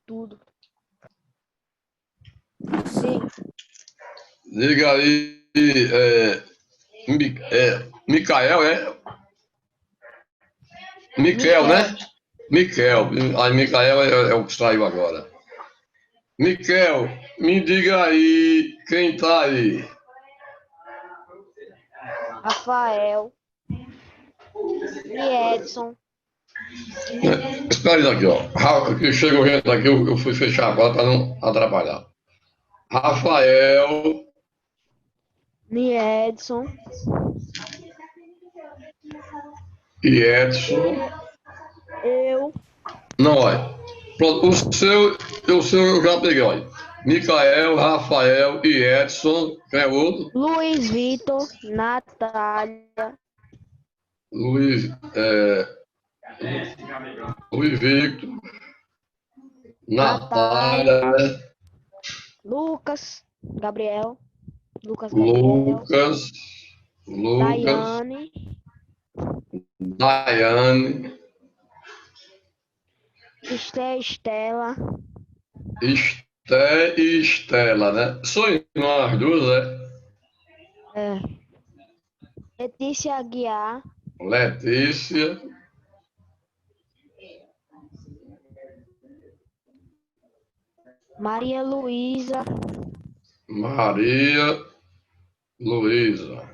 tudo. Sim. Diga aí, Micael, Miquel, né? Miquel. Aí Micael é o que saiu agora. Miquel, me diga aí quem tá aí. Rafael e Edson. Espera aí aqui, ó. Que chegou gente aqui, eu fui fechar agora para não atrapalhar. Rafael E Edson. e Edson. Eu. Não, olha. Pronto, o seu eu já peguei, olha. Micael, Rafael e Edson. Quem é o outro? Luiz Vitor. Natália. Luiz, Luiz Victor, Natália. Natália, né? Lucas. Gabriel. Lucas Gabriel. Lucas, Daiane. Daiane, Estela. Esté e Estela, né? São irmãs as duas, É. Letícia Aguiar. Letícia, Maria Luísa. Maria Luísa,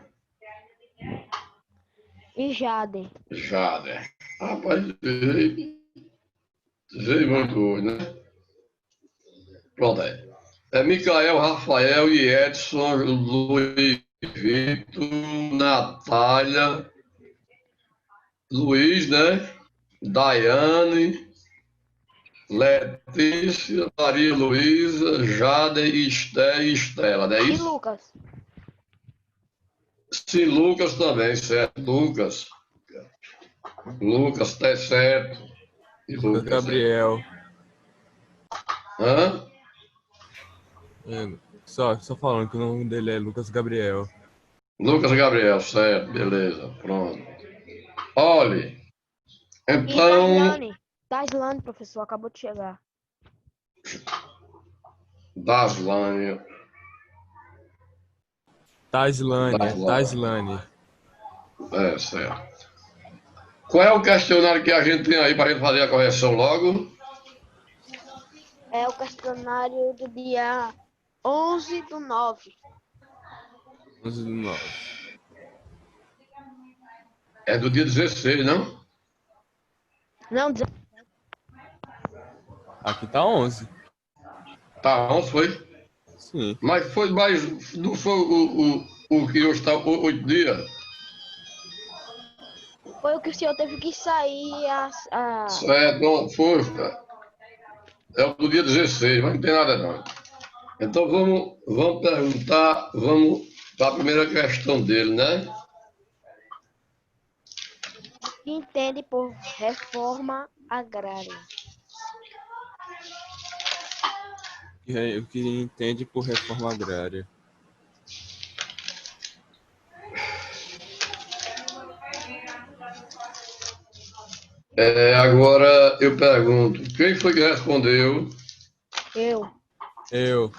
E Jade. Jade. Rapaz, veio muito hoje, né? Pronto aí. Micael, Rafael e Edson, Luiz Vitor, Natália, Luiz, né? Daiane, Letícia, Maria Luísa, Jade, Esté e Estela, não é E isso? Lucas. Sim, Lucas também, certo. Lucas, tá certo. E Lucas Lucas, Gabriel. Hã? Só falando que o nome dele é Lucas Gabriel. Lucas Gabriel, certo, beleza, pronto. Olhe, E então, Taislane, professor, acabou de chegar. Daslane, Taislane. certo. Qual é o questionário que a gente tem aí para a gente fazer a correção logo? É o questionário do dia 11/9. 11/9. É do dia 16, não? Não, Aqui tá 11. Tá, 11 foi? Sim. Mas foi mais, não foi o que hoje está 8 dias? foi o que o senhor teve que sair Certo, não, foi. É o do dia 16, mas não tem nada não. Então vamos perguntar, vamos para a primeira questão dele, né? que entende por reforma agrária. O que entende por reforma agrária. Agora eu pergunto, quem foi que respondeu? Eu. Eu.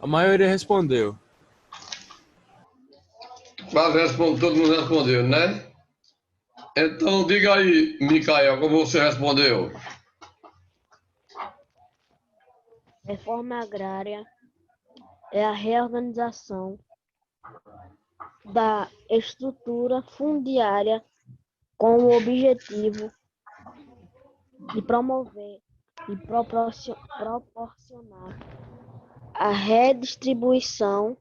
A maioria respondeu. Quase todo mundo respondeu, né? Então diga aí, Micael, como você respondeu? Reforma agrária é a reorganização da estrutura fundiária com o objetivo de promover e proporcionar a redistribuição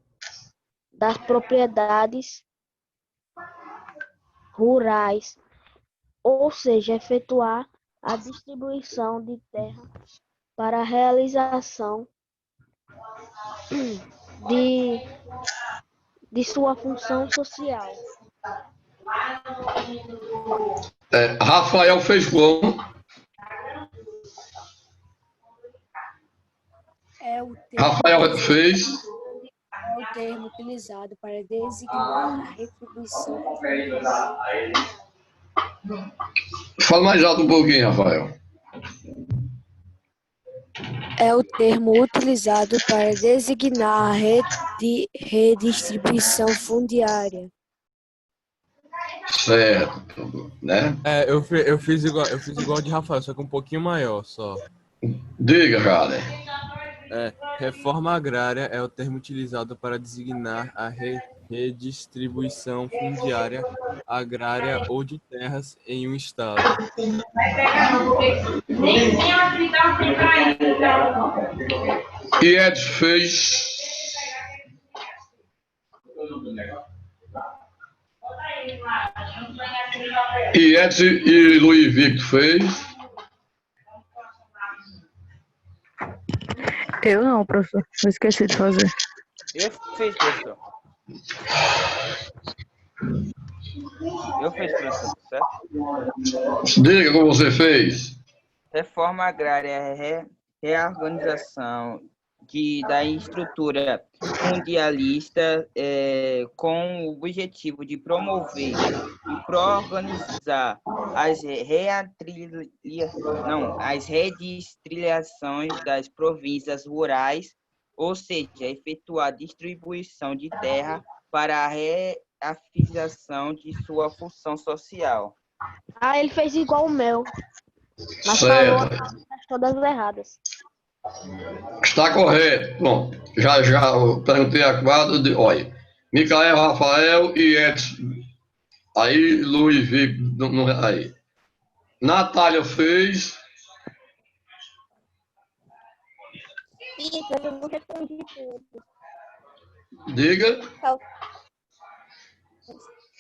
das propriedades rurais, ou seja, efetuar a distribuição de terra para a realização de sua função social. Rafael fez como? É o Rafael fez. termo utilizado para designar a retribuição. Fala mais alto um pouquinho, Rafael. É o termo utilizado para designar a redistribuição fundiária. Certo, né? Eu fiz igual de Rafael, só que um pouquinho maior só. Diga, cara. Reforma agrária é o termo utilizado para designar a redistribuição fundiária, agrária ou de terras em um estado. E Edson fez. E Edson e Luiz Victor fez. Eu não, professor. Eu esqueci de fazer. Eu fiz, professor. Certo? Diga como você fez. Reforma agrária é reorganização da estrutura fundialista com o objetivo de promover e pró-organizar as redistribuições das províncias rurais, ou seja, efetuar a distribuição de terra para a reafiliação de sua função social. Ah, ele fez igual o meu, mas Certo. falou as todas erradas. Está correto. Bom, já eu perguntei a quadra de. Olha, Micael, Rafael e Edson. Aí, Luiz Victor. Aí. Natália fez. Eu não respondi tudo. Diga.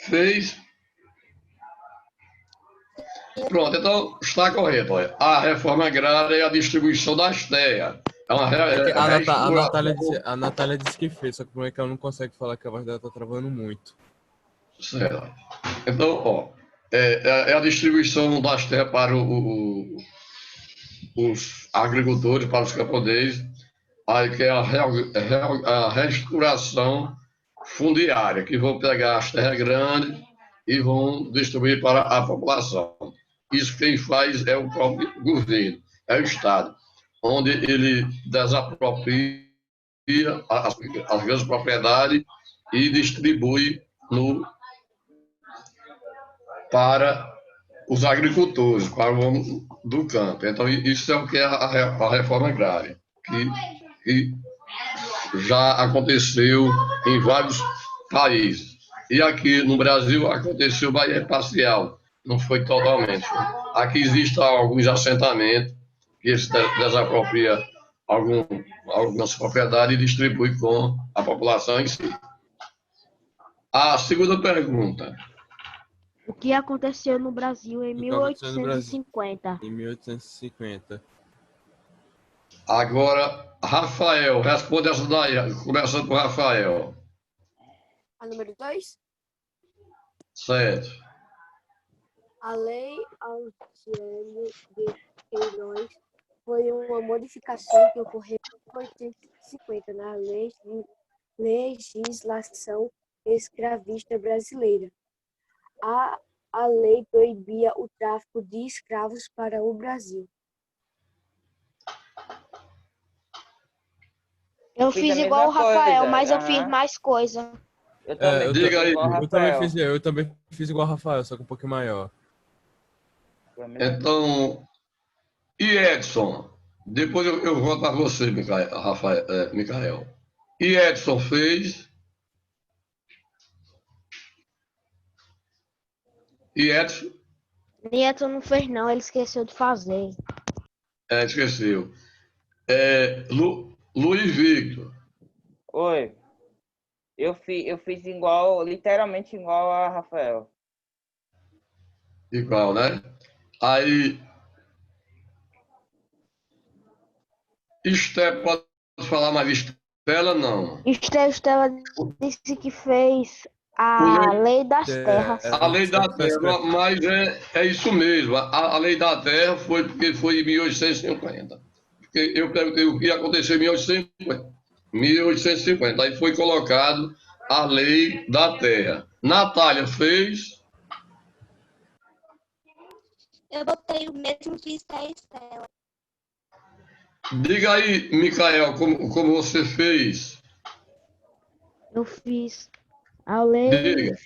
Fez. Pronto, então está correto. Olha. A reforma agrária é a distribuição das terras. A Natália disse que fez, só que o problema é que ela não consegue falar, que a voz dela está travando muito. Certo. Então, ó, é a distribuição das terras para os agricultores, para os camponeses, aí que é a restauração fundiária, que vão pegar as terras grandes e vão distribuir para a população. Isso quem faz é o próprio governo, é o Estado, onde ele desapropria as grandes propriedades e distribui para os agricultores, para o homem do campo. Então, isso é o que é a reforma agrária, que já aconteceu em vários países. E aqui no Brasil aconteceu, mas é parcial, não foi totalmente. Aqui existem alguns assentamentos que se desapropria algumas propriedades e distribui com a população em si. A segunda pergunta. O que aconteceu no Brasil em 1850? Em 1850. Agora, Rafael, responde essa daí, começando por Rafael. A número 2? Certo. A Lei Alcione de Queiroz foi uma modificação que ocorreu em 1850 na legislação escravista brasileira. A lei proibia o tráfico de escravos para o Brasil. Eu fiz igual o Rafael, mas eu fiz mais coisa. Eu também fiz diga aí. igual o Rafael. Eu também fiz igual o Rafael, só que um pouquinho maior. Então, e Edson? Depois eu volto para você, Micael. E Edson fez? E Edson? Nieto não fez não, ele esqueceu de fazer. Esqueceu. Luiz Victor. Oi. Eu fiz igual, literalmente igual a Rafael. Igual, né? Aí, Esté, pode falar mais Estela, não? Estela disse que fez a lei das terras. A lei da terra, mas é isso mesmo. A lei da terra foi porque foi em 1850. Porque eu perguntei o que aconteceu em 1850. 1850. Aí foi colocado a lei da terra. Natália fez. Eu botei o mesmo que a Estela. Diga aí, Micael, como você fez. Eu fiz a Lei Diga.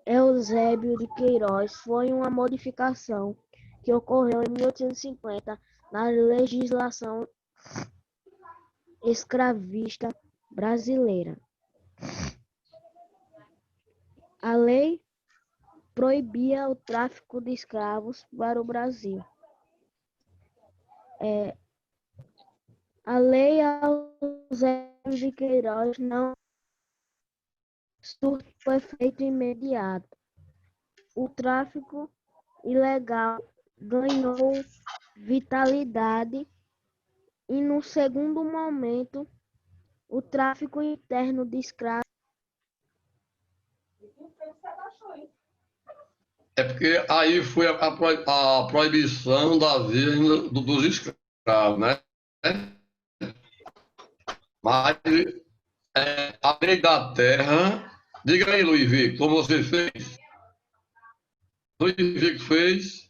Eusébio de Queiroz foi uma modificação que ocorreu em 1850 na legislação escravista brasileira. A lei proibia o tráfico de escravos para o Brasil. A Lei Eusébio de Queiroz não surtiu efeito imediato. O tráfico ilegal ganhou vitalidade e, no segundo momento, o tráfico interno de escravos. É porque aí foi a proibição da venda dos escravos, né? Mas a lei da terra. Diga aí, Luiz Victor, como você fez? Luiz Victor fez.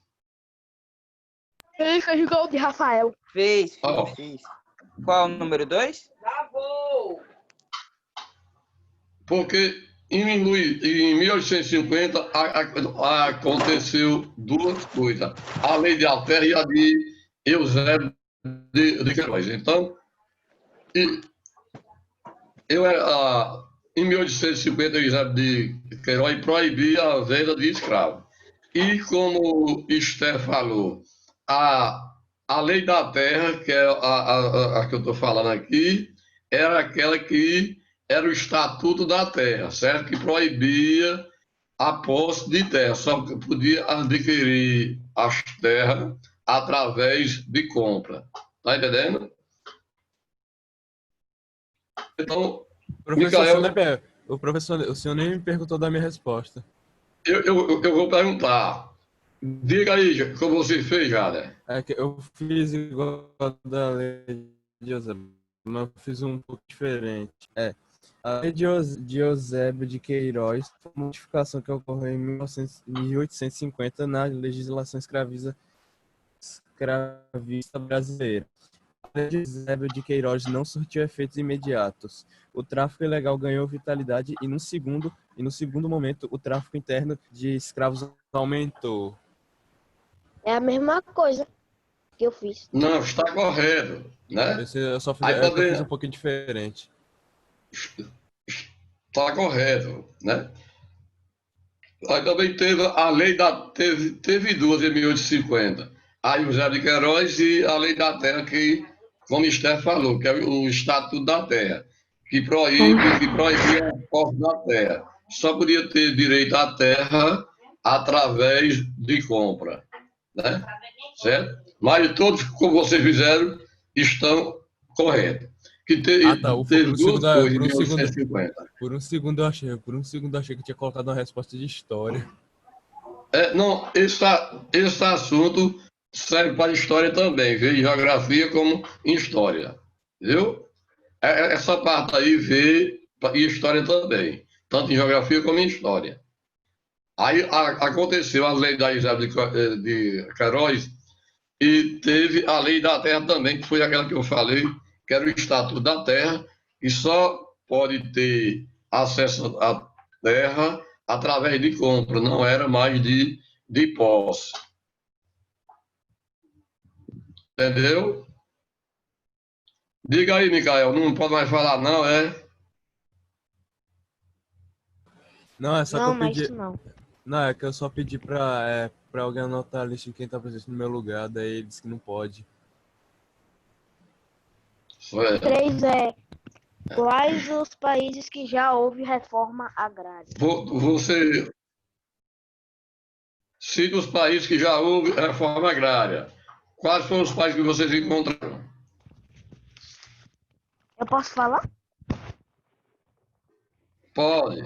Ele fez gol de Rafael. Fez. Ó, Qual o número 2? porque em 1850 aconteceu duas coisas: a lei da terra e a de Eusébio de Queiroz. Então, em 1850, Eusébio de Queiroz proibia a venda de escravos. E como Esther falou, a lei da terra, que é a que eu estou falando aqui, era aquela que era o Estatuto da Terra, certo? Que proibia a posse de terra, só que podia adquirir as terras através de compra. Tá entendendo? Então, Professor, Micael, o senhor nem me perguntou da minha resposta. eu vou perguntar. Diga aí como você fez, Jada. É que eu fiz igual a da lei de Eusébio, mas eu fiz um pouco diferente. A lei de Eusébio de Queiroz foi uma modificação que ocorreu em 1850 na legislação escravista brasileira. A lei de Eusébio de Queiroz não surtiu efeitos imediatos. O tráfico ilegal ganhou vitalidade e no segundo momento o tráfico interno de escravos aumentou. É a mesma coisa que eu fiz. Não, está correto, né? Eu só fiz, Aí é que eu fiz um também pouquinho diferente. está correto, né? Aí também teve a lei da. Teve duas em 1850. A José de Queiroz e a lei da terra, que, como o Esther falou, que é o Estatuto da Terra, que proibia a posse da terra. Só podia ter direito à terra através de compra, né? Certo? Mas todos, como vocês fizeram, estão corretos. Que Ah, tá. teve duas coisas em 1850. Por um segundo eu achei que tinha colocado uma resposta de história. Não, esse assunto serve para história também, vê em geografia como em história, viu? Essa parte aí vê em história também, tanto em geografia como em história. Aí aconteceu a lei da Isabel de Queiroz e teve a lei da terra também, que foi aquela que eu falei, que era o Estatuto da Terra, que só pode ter acesso à terra através de compra, não era mais de posse. Entendeu? Diga aí, Micael, não pode mais falar, não, é? Não, é só que Não, eu mas pedi. isso não. Não, é que eu só pedi pra alguém anotar a lista de quem tá presente no meu lugar, daí ele disse que não pode. Foi. 3 é quais os países que já houve reforma agrária? Você cita os países que já houve reforma agrária. Quais foram os países que vocês encontraram? Eu posso falar? Pode.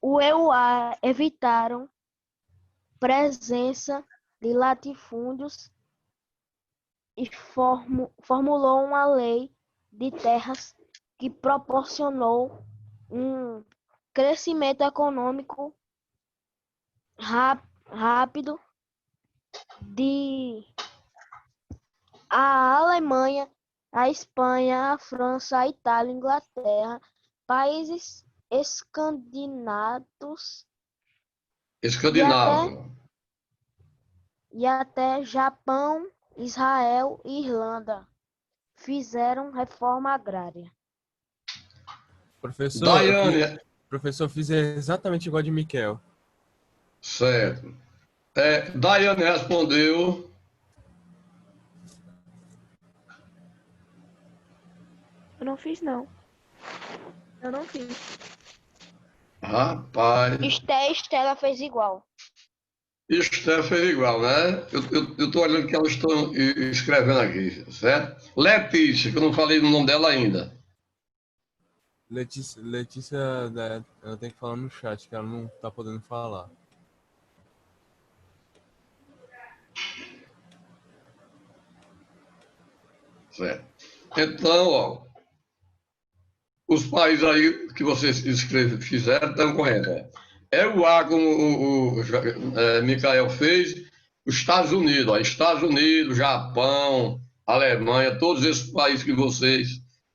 O EUA evitaram presença de latifúndios e formulou uma lei de terras que proporcionou um crescimento econômico rápido de a Alemanha, a Espanha, a França, a Itália, a Inglaterra, países escandinavos Escandinavo. e até Japão, Israel e Irlanda fizeram reforma agrária. Daiane, Professor, fiz exatamente igual de Miquel. certo. Daiane respondeu. Eu não fiz, não. Eu não fiz. Rapaz, Estela fez igual. Esther fez igual, né? Eu tô olhando que elas estão escrevendo aqui, certo? Letícia, que eu não falei o nome dela ainda. Letícia, ela tem que falar no chat, que ela não tá podendo falar. Certo. Então, ó, os países aí que vocês fizeram estão corretos. É o A, como o Micael fez, os Estados Unidos, ó, Estados Unidos, Japão, Alemanha, todos esses países que vocês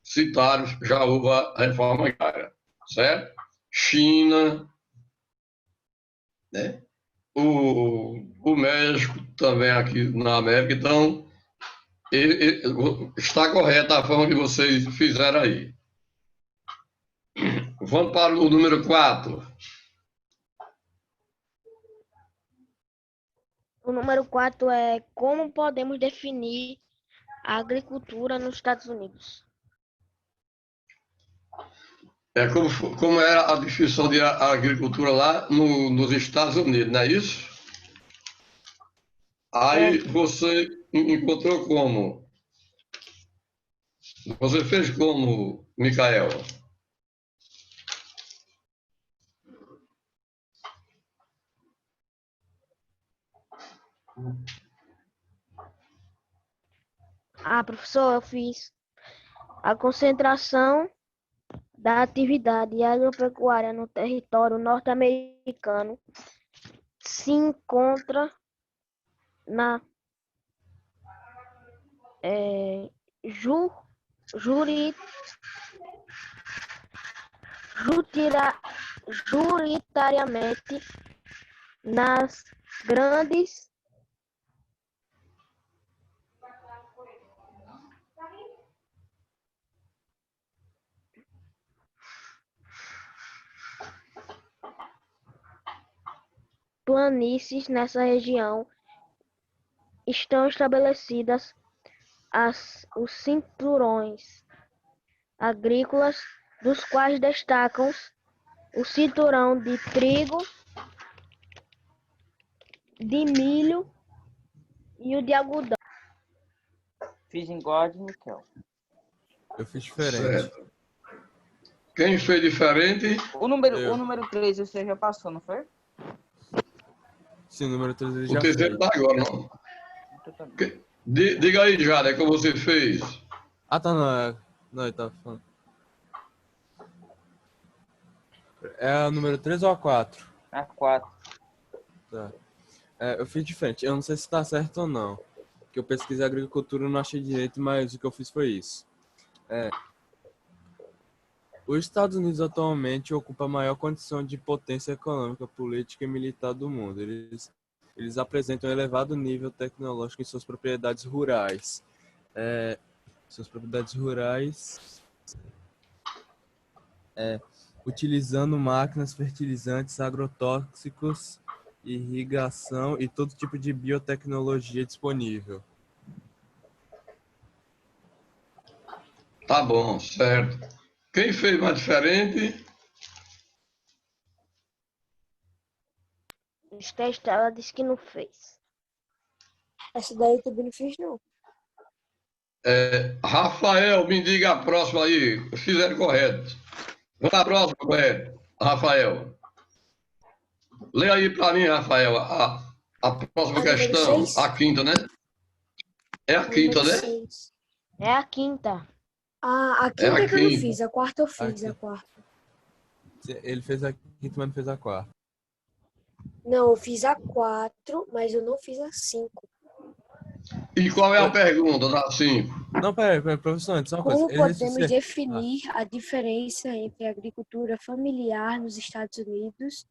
citaram, já houve a reforma agrária, certo? China, né? O México também aqui na América, então está correta a forma que vocês fizeram aí. Vamos para o número 4. O número 4 é como podemos definir a agricultura nos Estados Unidos. Como era a definição de agricultura lá nos Estados Unidos, não é isso? Aí você encontrou como? Você fez como, Micael? Professor, eu fiz a concentração da atividade agropecuária no território norte-americano se encontra na juritariamente nas grandes planícies. Nessa região estão estabelecidas os cinturões agrícolas, dos quais destacam o cinturão de trigo, de milho e o de algodão. Fiz igual de Miquel. Eu fiz diferente. Certo. Quem fez diferente? O número 3 você já passou, não foi? Sim, o número 3 ele O já terceiro fez. está agora, não? Então tá bom. Diga aí, Jada, como você fez. Ah, tá, não. Não, ele tava falando. É a número 3 ou a 4? A 4. Tá. Eu fiz diferente. Eu não sei se tá certo ou não. Porque eu pesquisei agricultura e não achei direito, mas o que eu fiz foi isso. Os Estados Unidos atualmente ocupam a maior condição de potência econômica, política e militar do mundo. Eles apresentam um elevado nível tecnológico em suas propriedades rurais. Utilizando máquinas, fertilizantes, agrotóxicos, irrigação e todo tipo de biotecnologia disponível. Tá bom, certo. Quem fez mais diferente? Ela disse que não fez. Essa daí eu também não fiz, não. Rafael, me diga a próxima aí. Fizeram correto. Vamos à próxima, correto. Rafael. Leia aí para mim, Rafael, a próxima A número questão. 6? A quinta, né? É a quinta, Número né? 6. É a quinta. A É quinta a que eu não quinta. fiz, a quarta eu fiz, Aqui. a quarta. Ele fez a quinta, mas não fez a quarta. Não, eu fiz a 4, mas eu não fiz a 5. E qual é a pergunta da 5? Não, peraí, professor, antes, só uma coisa. Como podemos Ah, definir a diferença entre a agricultura familiar nos Estados Unidos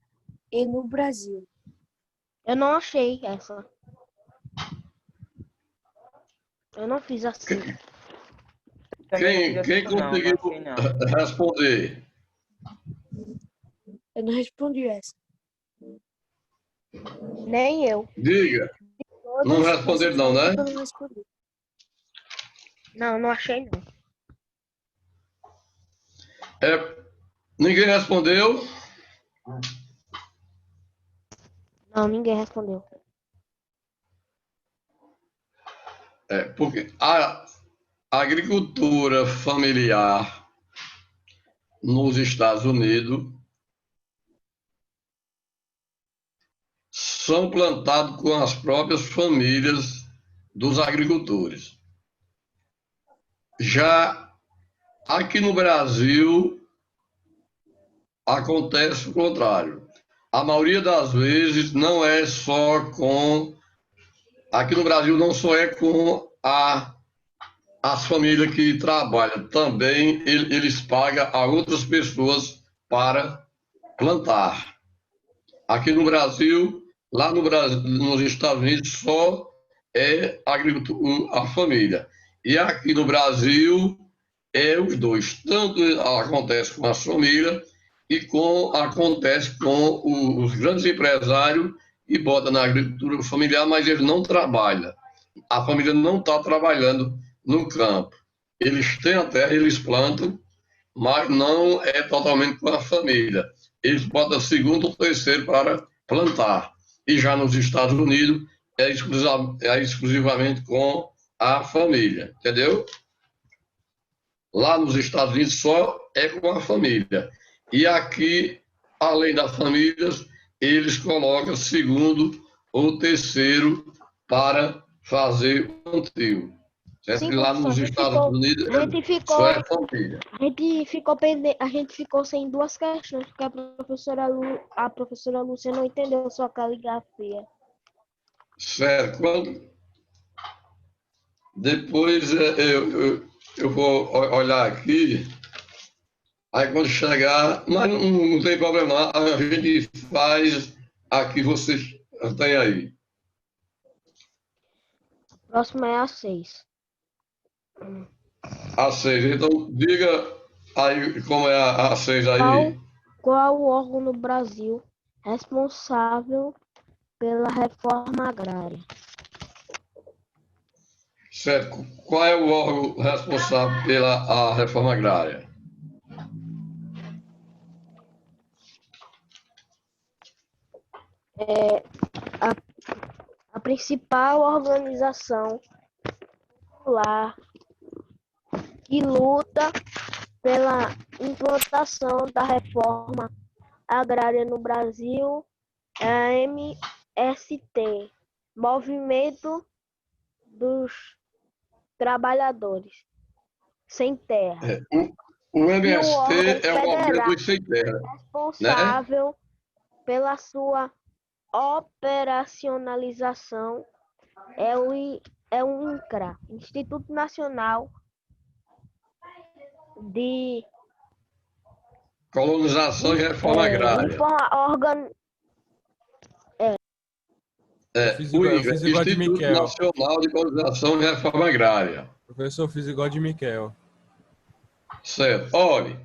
e no Brasil? Eu não achei essa. Eu não fiz assim. Também não fiz Quem essa não conseguiu achei não. responder? Eu não respondi essa. Nem eu. Diga. Não Todas responderam essas não, aí né? eu não respondi. Não, não achei não. Ninguém respondeu? Não, ninguém respondeu. Porque a agricultura familiar nos Estados Unidos são plantados com as próprias famílias dos agricultores. Já aqui no Brasil acontece o contrário. A maioria das vezes não é só com. Aqui no Brasil não só é com as famílias que trabalham, também eles pagam a outras pessoas para plantar. Aqui no Brasil, lá no Brasil, nos Estados Unidos, só é a família. E aqui no Brasil é os dois. Tanto acontece com as famílias acontece com os grandes empresários e bota na agricultura familiar, mas eles não trabalham. A família não está trabalhando no campo. Eles têm a terra, eles plantam, mas não é totalmente com a família. Eles botam segundo ou terceiro para plantar. E já nos Estados Unidos é exclusivamente com a família, entendeu? Lá nos Estados Unidos só é com a família. E aqui, além das famílias, eles colocam segundo ou terceiro para fazer o plantio. Certo? Sim, E lá professor, nos Estados Unidos só é família. a gente ficou sem duas questões, porque a professora Lúcia não entendeu sua caligrafia. Certo. Depois eu vou olhar aqui, aí quando chegar, mas não tem problema, a gente faz aqui, vocês têm aí. Próximo é a 6. A 6. Então, diga aí como é a 6 aí. Qual o órgão no Brasil responsável pela reforma agrária? Certo. Qual é o órgão responsável pela a reforma agrária? A principal organização popular que luta pela implantação da reforma agrária no Brasil é a MST, Movimento dos Trabalhadores Sem Terra, O e o MST órgão é o movimento federal dos sem terra, né? responsável pela sua operacionalização é o INCRA, Instituto Nacional de Colonização e reforma agrária. eu fiz O igual, de Instituto Miquel. Nacional de Colonização e Reforma Agrária. Professor, eu fiz igual de Miquel. Certo. Olha,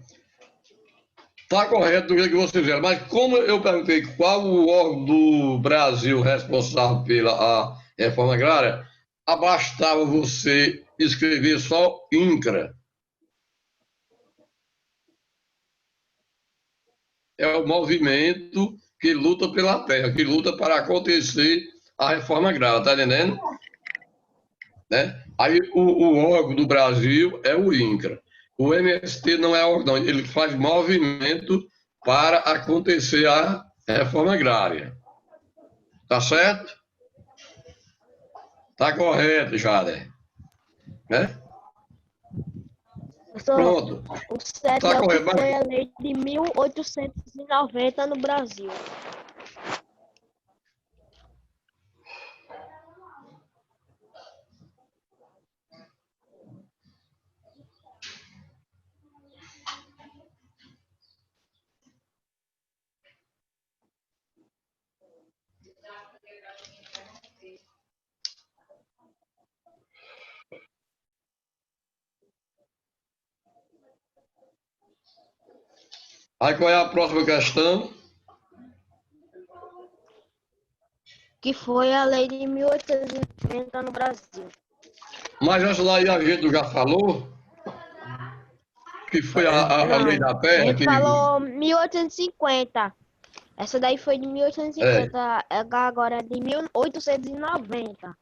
está correto do que vocês fizeram, mas como eu perguntei qual o órgão do Brasil responsável pela reforma agrária, bastava você escrever só INCRA. É o movimento que luta pela terra, que luta para acontecer a reforma agrária, tá entendendo? Né? Aí o órgão do Brasil é o INCRA. O MST não é órgão, ele faz movimento para acontecer a reforma agrária. Tá certo? Tá correto, Jader. Né? Pronto, O 7 tá é o que correto. foi a lei de 1890 no Brasil. Aí qual é a próxima questão? Que foi a lei de 1890 no Brasil. Mas essa daí a gente já falou, que foi a lei Não, da a terra, gente que falou 1850. Essa daí foi de é, 1850, agora é de 1890.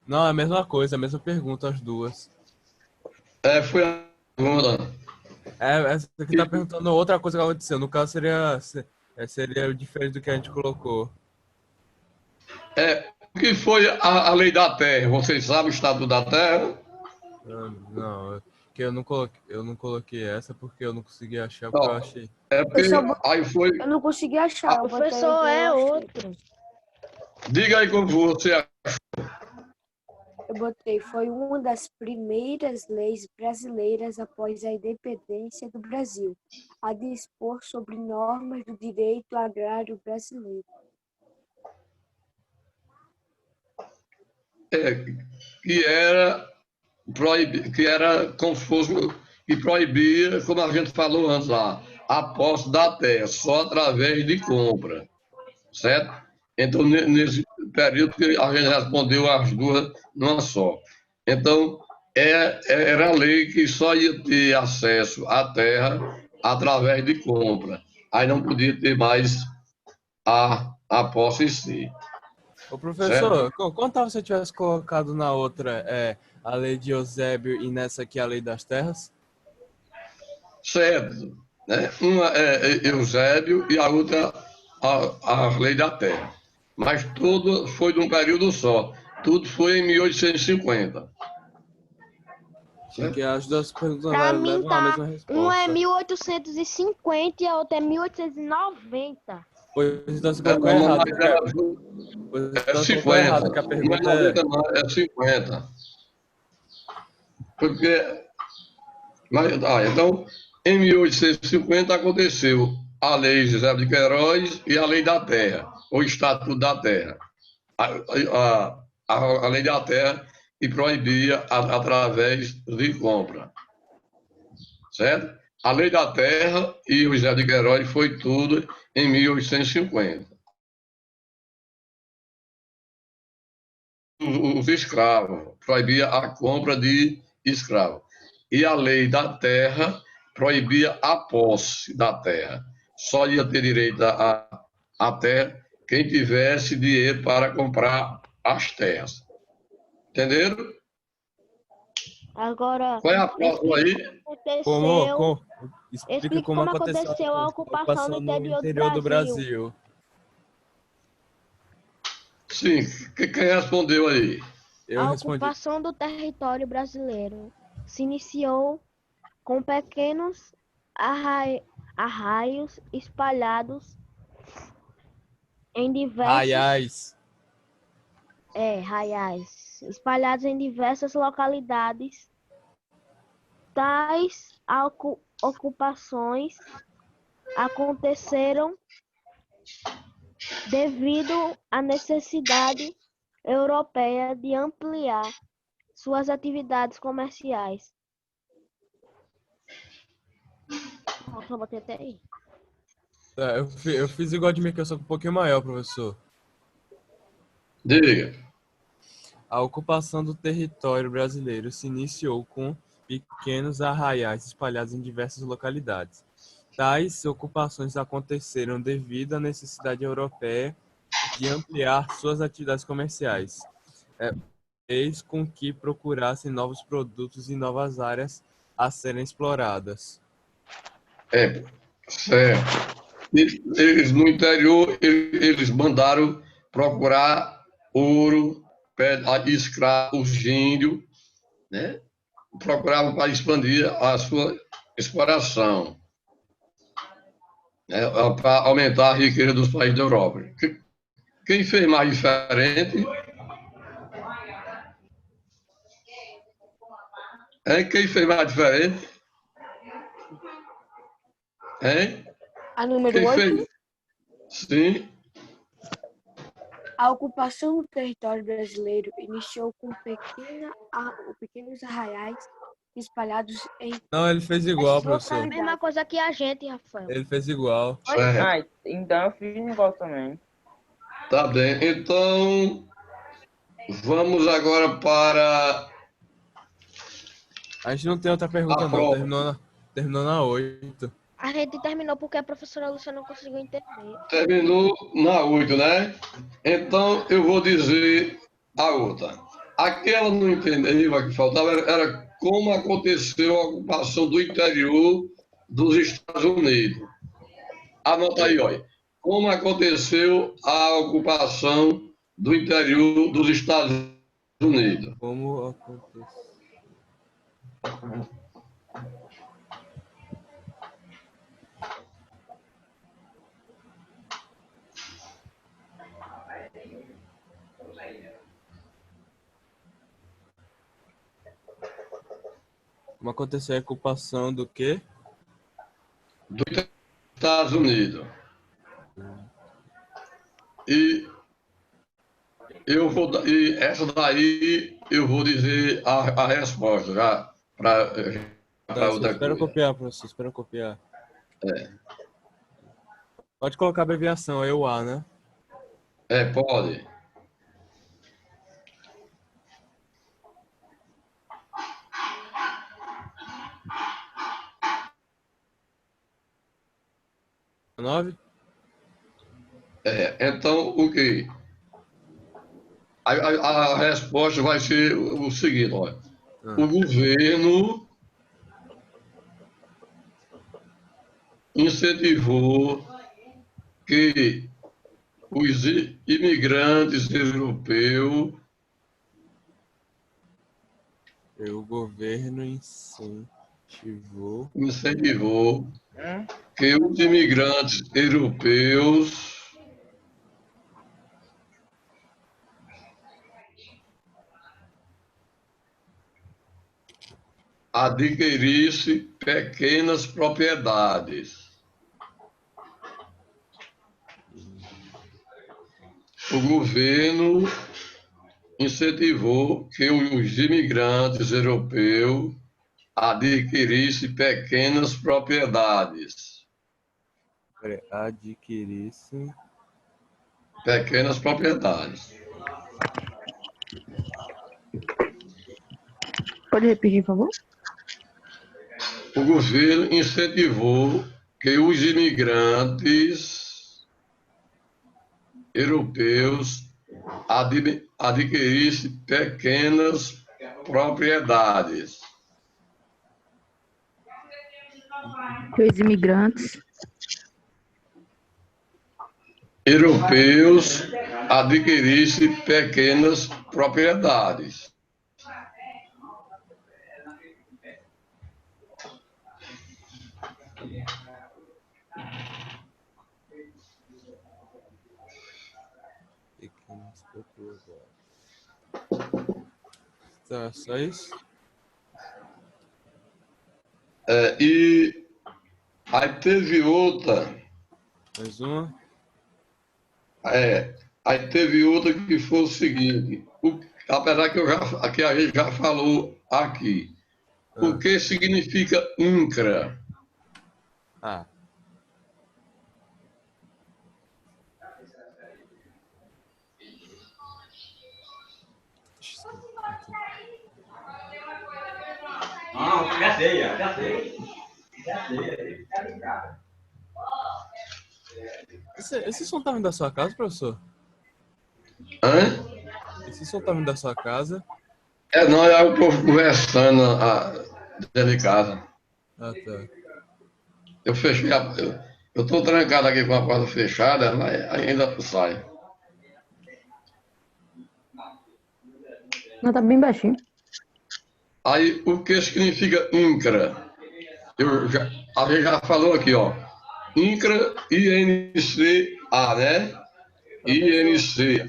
Não, é a mesma coisa, a mesma pergunta, as duas. foi a segunda. Essa aqui tá perguntando outra coisa que aconteceu. No caso, seria diferente do que a gente colocou. O que foi a lei da terra? Vocês sabem o estatuto da terra? Não, que eu não coloquei essa porque eu não consegui achar, porque eu Não, achei. porque Eu, aí foi. eu não consegui achar, O eu botei professor o que eu é achei. outro. Diga aí como você. Eu botei, foi uma das primeiras leis brasileiras após a independência do Brasil, a dispor sobre normas do direito agrário brasileiro. Que era como se fosse, que proibia, como a gente falou antes lá, a posse da terra, só através de compra, certo? Então, nesse período que a gente respondeu as duas numa só. Então, era a lei que só ia ter acesso à terra através de compra. Aí não podia ter mais a posse em si, Ô, certo? professor, quanto tal você tivesse colocado na outra a lei de Eusébio e nessa aqui a lei das terras? Certo. Né? Uma é Eusébio e a outra a lei da terra. Mas tudo foi de um período só. Tudo foi em 1850. Porque Certo? as duas perguntas Pra mim levam a tá. mesma Um é resposta. 1850 e a outra é 1890. Pois então você É, colocou não, errado, mas porque pois é então você colocou 50. errado, que a Não é pergunta 90, não, é 50. Porque, então, em 1850 aconteceu a lei José de Queiroz e a lei da terra, o Estatuto da Terra. A lei da terra e proibia através de compra, certo? A lei da terra e o José de Queiroz foi tudo em 1850. Os escravos, proibia a compra de escravos. E a lei da terra proibia a posse da terra. Só ia ter direito à terra quem tivesse dinheiro para comprar as terras. Entenderam? Agora, Qual é a próxima explique aí? como aconteceu. explica Explique como como aconteceu aconteceu a a ocupação no ocupação no interior do interior do Brasil. Brasil. Sim, quem respondeu aí? Eu A respondi. ocupação do território brasileiro se iniciou com pequenos arraios espalhados em Raiais. espalhados em diversas localidades. Tais ocupações aconteceram devido à necessidade europeia de ampliar suas atividades comerciais. Nossa, eu botei até aí. Eu fiz igual de mim, que eu sou um pouquinho maior, professor. Diga. A ocupação do território brasileiro se iniciou com pequenos arraiais espalhados em diversas localidades. Tais ocupações aconteceram devido à necessidade europeia de ampliar suas atividades comerciais, fez com que procurassem novos produtos e novas áreas a serem exploradas. Certo. Eles no interior, eles mandaram procurar ouro, escravos, índios, né? procuravam para expandir a sua exploração, né, para aumentar a riqueza dos países da Europa. Quem fez mais diferente? Hein? Quem fez mais diferente? Hein? A número Quem 8, fez? Sim. a ocupação do território brasileiro iniciou com pequenos arraiais espalhados em Não, ele fez igual, professor. A mesma coisa que a gente, Rafael. Ele fez igual. Ah, então eu fiz igual também. Tá bem. Então, vamos agora para A gente não tem outra pergunta, a não. prova. Terminou na 8. A gente terminou porque a professora Lúcia não conseguiu entender. Terminou na 8, né? Então, eu vou dizer a outra. Aquela não entendeu, a que faltava era como aconteceu a ocupação do interior dos Estados Unidos. Anota aí, olha. Como aconteceu a ocupação do interior dos Estados Unidos. Como aconteceu? Como aconteceu a ocupação do quê? Dos Estados Unidos. E e essa daí eu vou dizer a resposta já para Tá, outra espera eu coisa. copiar, professor. Espera eu copiar. Pode colocar a abreviação, EUA, né? Pode. Nove? Então, o quê? A resposta vai ser o seguinte, olha. O governo incentivou que os imigrantes europeus O governo incentivou que os imigrantes europeus adquirissem pequenas propriedades. O governo incentivou que os imigrantes europeus adquirissem pequenas propriedades. adquirisse Pequenas propriedades. Pode repetir, por favor? O governo incentivou que os imigrantes europeus adquirissem pequenas propriedades. Que os imigrantes Europeus adquirissem pequenas propriedades. pequenas propriedades. Tá, só isso? E aí teve outra. Mais uma? Aí teve outra que foi o seguinte, apesar que a gente já falou aqui, o que significa INCRA? Ah. Não, já sei, já sei. Esse som tá vindo da sua casa, professor? Hã? Esse som tá vindo da sua casa? Não, é o povo conversando dentro de casa. Ah, tá. Eu fechei eu estou trancado aqui com a porta fechada, mas ainda sai. não tá bem baixinho. Aí, o que significa INCRA? A gente já falou aqui, ó. INCRA, INCA, né? INCA,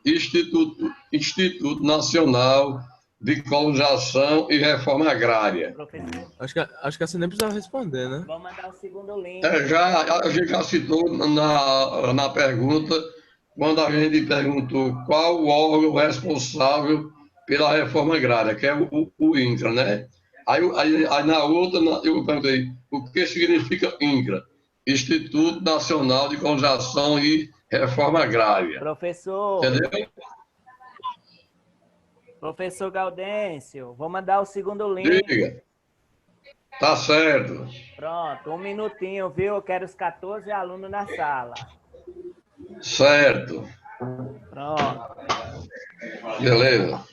Instituto Nacional de Colonização e Reforma Agrária. Professor, Acho que você nem precisava responder, né? vou mandar o segundo link. A gente já citou na pergunta, quando a gente perguntou qual o órgão responsável pela reforma agrária, que é o INCRA, né? Aí na outra, eu perguntei, o que significa INCRA? Instituto Nacional de Colonização e Reforma Agrária. Professor, Entendeu? professor Gaudêncio, vou mandar o segundo link. Diga. Tá certo. Pronto, um minutinho, viu? Eu quero os 14 alunos na sala. Certo. Pronto. Beleza.